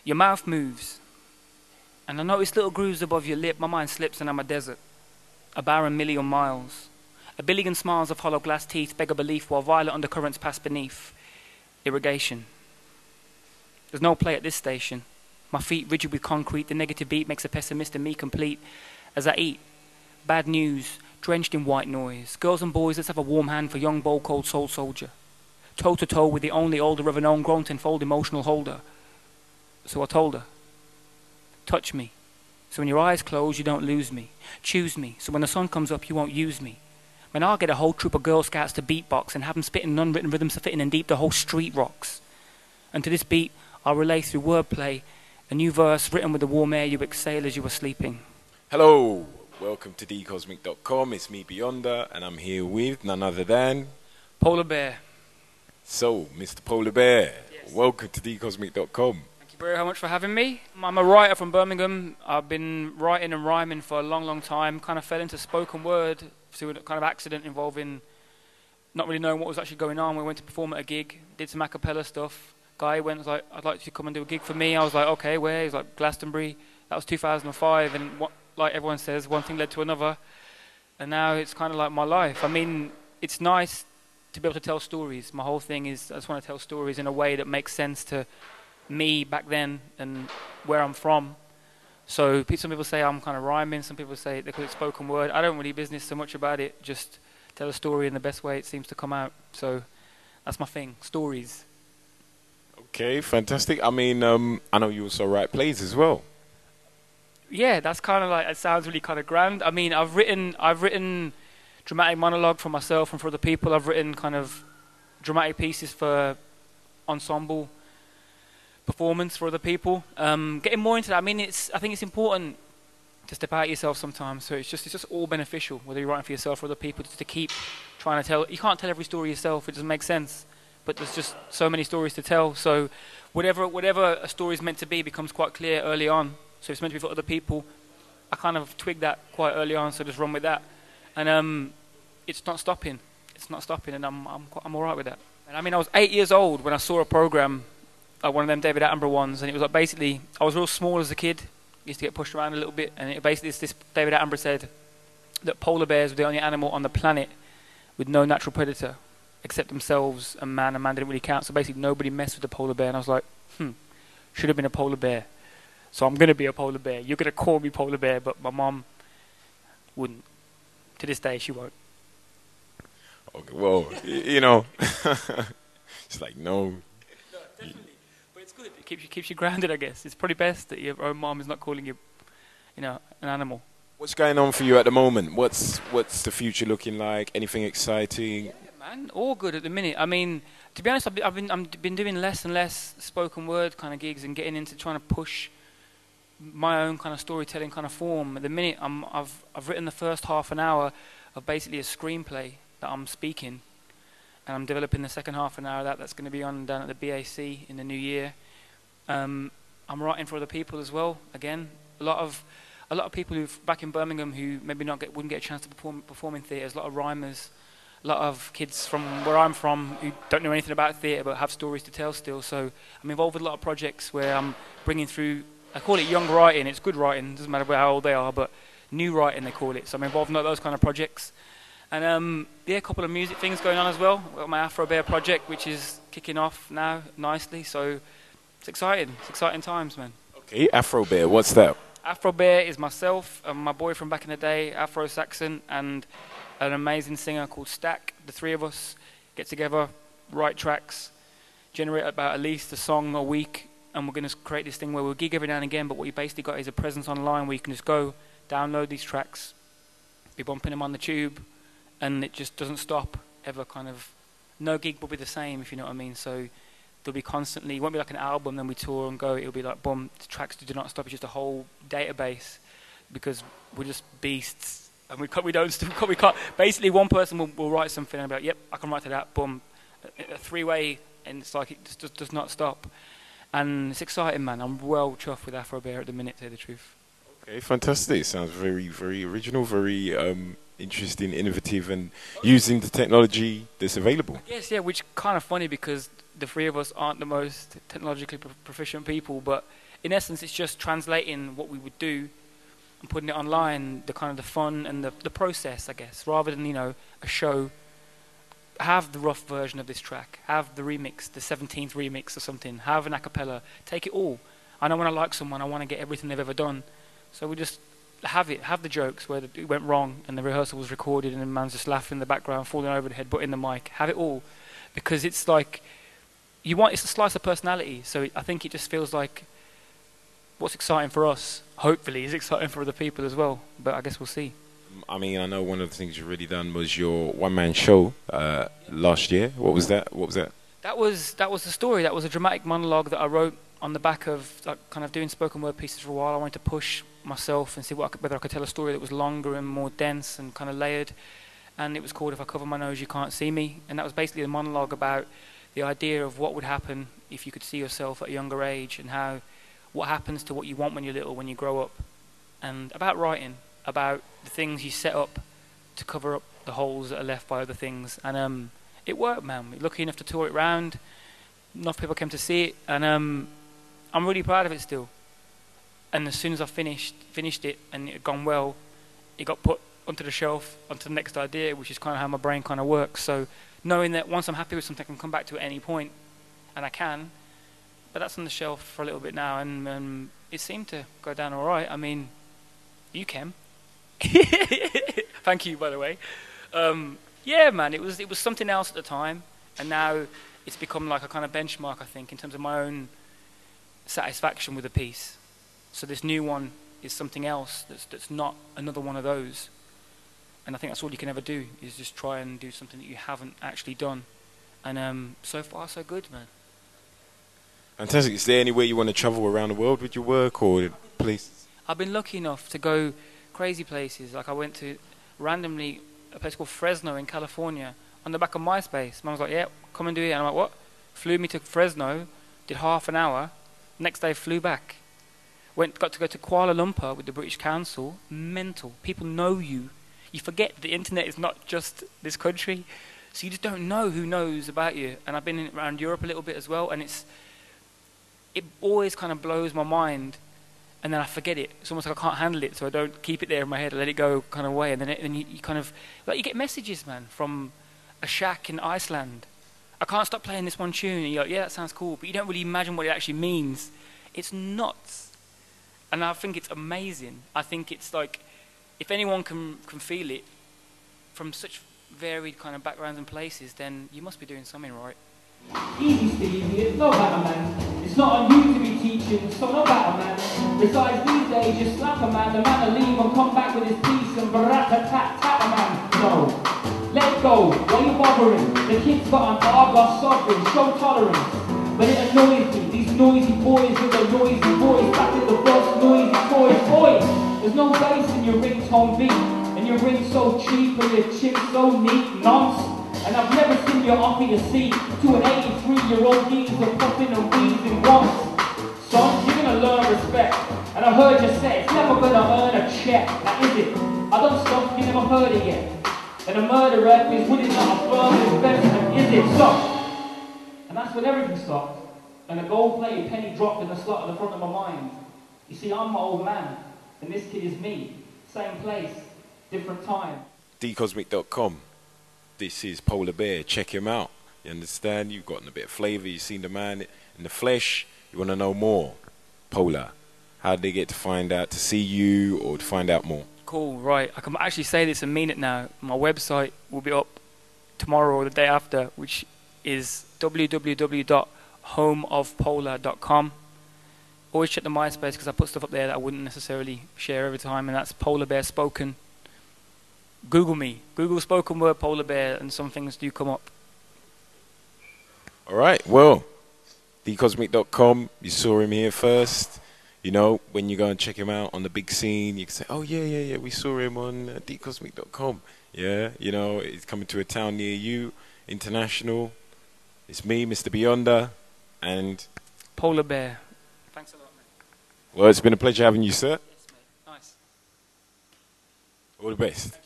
Your mouth moves, and I notice little grooves above your lip. My mind slips and I'm a desert, a barren million miles. A billion smiles of hollow glass teeth beg a belief while violet undercurrents pass beneath. Irrigation. There's no play at this station. My feet rigid with concrete, the negative beat makes a pessimist in me complete. As I eat, bad news, drenched in white noise. Girls and boys, let's have a warm hand for young, bold, cold soul soldier. Toe to toe with the only older of an own grown tenfold emotional holder. So I told her, touch me. So when your eyes close, you don't lose me. Choose me. So when the sun comes up, you won't use me. When I'll get a whole troop of Girl Scouts to beatbox and have them spitting unwritten rhythms so fitting and deep the whole street rocks. And to this beat, I'll relay through wordplay a new verse written with the warm air you exhale as you were sleeping. Hello, welcome to dcosmic.com. It's me, Beyonder, and I'm here with none other than Polar Bear. So, Mr. Polar Bear, Yes. welcome to dcosmic.com. Thank you very much for having me. I'm a writer from Birmingham. I've been writing and rhyming for a long, long time. Kind of fell into spoken word through a kind of accident involving not really knowing what was actually going on. We went to perform at a gig, did some a cappella stuff. Guy went, was like, I'd like you to come and do a gig for me. I was like, okay, where? He's like, Glastonbury. That was 2005, and what, like everyone says, one thing led to another. And now it's kind of like my life. I mean, it's nice to be able to tell stories. My whole thing is I just want to tell stories in a way that makes sense to me back then and where I'm from. So some people say I'm kind of rhyming, some people say they call it spoken word. I don't really business so much about it, just tell a story in the best way it seems to come out. So that's my thing, stories. Okay, fantastic. I mean, I know you also write plays as well. Yeah, that's kind of like, it sounds really kind of grand. I mean, I've written dramatic monologue for myself and for other people. I've written kind of dramatic pieces for ensemble performance for other people. Getting more into that, I mean, I think it's important to step out yourself sometimes. So it's just all beneficial, whether you're writing for yourself or other people, just to keep trying to tell. You can't tell every story yourself; it doesn't make sense. But there's just so many stories to tell. So whatever a story is meant to be becomes quite clear early on. So if it's meant to be for other people, I kind of twigged that quite early on. So just run with that, and it's not stopping. It's not stopping, and I'm all right with that. And I mean, I was 8 years old when I saw a program. One of them David Attenborough ones, and it was like basically I was real small as a kid, used to get pushed around a little bit, and it basically this David Attenborough said that polar bears were the only animal on the planet with no natural predator except themselves and man didn't really count, so basically nobody messed with the polar bear. And I was like, should have been a polar bear, so I'm gonna be a polar bear. You're gonna call me polar bear, but my mom wouldn't. To this day she won't. Okay, well, you know, it's like, no. It's good. It keeps you grounded, I guess. It's probably best that your own mom is not calling you, an animal. What's going on for you at the moment? What's the future looking like? Anything exciting? Yeah, man, all good at the minute. I mean, to be honest, I've been doing less and less spoken word kind of gigs and getting into trying to push my own kind of storytelling kind of form. At the minute, I've written the first half an hour of basically a screenplay that I'm speaking. And I'm developing the second half an hour of that. That's going to be on down at the BAC in the new year. I'm writing for other people as well. Again, a lot of people who back in Birmingham who maybe wouldn't get a chance to perform in theatres. A lot of rhymers, a lot of kids from where I'm from who don't know anything about theatre but have stories to tell still. So I'm involved with a lot of projects where I'm bringing through. I call it young writing. It's good writing. Doesn't matter how old they are, but new writing they call it. So I'm involved in those kind of projects. And a couple of music things going on as well. I've got my Afro Bear project, which is kicking off now nicely. So it's exciting. It's exciting times, man. Okay, Afro Bear, what's that? Afro Bear is myself and my boy from back in the day, Afro Saxon, and an amazing singer called Stack. The three of us get together, write tracks, generate about at least a song a week, and we're going to create this thing where we'll gig every now and again, but what you basically got is a presence online where you can just go download these tracks, be bumping them on the tube, and it just doesn't stop ever. Kind of no gig will be the same, if you know what I mean. So there'll be constantly, it won't be like an album then we tour and go, it'll be like boom, the tracks do not stop. It's just a whole database because we're just beasts and we can't basically one person will write something and be like, yep, I can write to that, boom, a three-way, and it's like it just does not stop. And it's exciting, man. I'm well chuffed with Afro Bear at the minute, to tell you the truth. Okay, fantastic. Sounds very, very original, very interesting, innovative, and using the technology that's available. Yes, yeah, which kind of funny because the three of us aren't the most technologically proficient people, but in essence, it's just translating what we would do and putting it online, the kind of the fun and the process, I guess, rather than, you know, a show. Have the rough version of this track, have the remix, the 17th remix or something, have an a cappella, take it all. I know when I like someone, I want to get everything they've ever done. So we just have the jokes where it went wrong and the rehearsal was recorded and the man's just laughing in the background, falling over the head, but in the mic. Have it all. Because it's like, it's a slice of personality. So I think it just feels like what's exciting for us, hopefully, is exciting for other people as well. But I guess we'll see. I mean, I know one of the things you've really done was your one-man show last year. What was that? That was the story. That was a dramatic monologue that I wrote on the back of like, kind of doing spoken word pieces for a while. I wanted to push myself and see whether I could tell a story that was longer and more dense and kind of layered. And it was called "If I Cover My Nose, You Can't See Me." And that was basically a monologue about the idea of what would happen if you could see yourself at a younger age, and what happens to what you want when you're little, when you grow up, and about writing, about the things you set up to cover up the holes that are left by other things. And it worked, man. We're lucky enough to tour it round. Enough people came to see it, and I'm really proud of it still. And as soon as I finished it and it had gone well, it got put onto the shelf, onto the next idea, which is kind of how my brain kind of works. So knowing that once I'm happy with something, I can come back to it at any point, and I can. But that's on the shelf for a little bit now, and it seemed to go down all right. I mean, you can. Thank you, by the way. Yeah, man, it was something else at the time, and now it's become like a kind of benchmark, I think, in terms of my own satisfaction with a piece. So this new one is something else that's not another one of those. And I think that's all you can ever do, is just try and do something that you haven't actually done. And so far, so good, man. Fantastic. Is there anywhere you want to travel around the world with your work, or places? I've been lucky enough to go crazy places. Like I went to randomly a place called Fresno in California on the back of MySpace. Mum was like, "Yeah, come and do it." And I'm like, "What?" Flew me to Fresno, did half an hour. Next day, flew back. Got to go to Kuala Lumpur with the British Council. Mental. People know you. You forget the internet is not just this country, so you just don't know who knows about you. And I've been around Europe a little bit as well, and it always kind of blows my mind, and then I forget it. It's almost like I can't handle it, so I don't keep it there in my head. I let it go kind of away, and then you kind of like you get messages, man, from a shack in Iceland. I can't stop playing this one tune, and you're like, yeah, that sounds cool, but you don't really imagine what it actually means. It's nuts, and I think it's amazing. I think it's like, if anyone can feel it from such varied kind of backgrounds and places, then you must be doing something right. Easy, Stevie, it's no matter, man. It's not on you to be teaching, so no matter, man. Besides, these days, you slap a man, the man will leave and come back with his piece and barat-a-tat-tat a man. No. Let it go. Why are you bothering? The kid's got an Argos sovereign, show tolerance. But it annoys me, these noisy boys with their noisy voice, back with the bus, noisy toys, boys. There's no bass in your ringtone beat, and your ring's so cheap and your chip's so neat, nonce. And I've never seen you offer your seat to an 83-year-old geezer puffing and wheezing once. Son, you're gonna learn respect. And I heard you say it's never gonna earn a check. Now is it? I done stuff you never heard it yet. And a murderer is winning not a firm investment, is it? So, and that's when everything stopped. And a gold-plated penny dropped in the slot at the front of my mind. You see, I'm my old man, and this kid is me. Same place, different time. dcosmic.com. This is Polar Bear. Check him out. You understand? You've gotten a bit of flavour. You've seen the man in the flesh. You want to know more. Polar. How did they get to find out, to see you, or to find out more? Cool, right. I can actually say this and mean it now. My website will be up tomorrow or the day after, which is www.homeofpolar.com. Always check the MySpace, because I put stuff up there that I wouldn't necessarily share every time, and that's Polar Bear Spoken. Google me. Google spoken word Polar Bear, and some things do come up. All right. Well, dcosmic.com. You saw him here first. You know, when you go and check him out on the big scene, you can say, oh, yeah, we saw him on dcosmic.com. Yeah, you know, it's coming to a town near you, international. It's me, Mr. Beyonder, and Polar Bear. Thanks a lot, mate. Well, it's been a pleasure having you, sir. Yes, mate. Nice. All the best.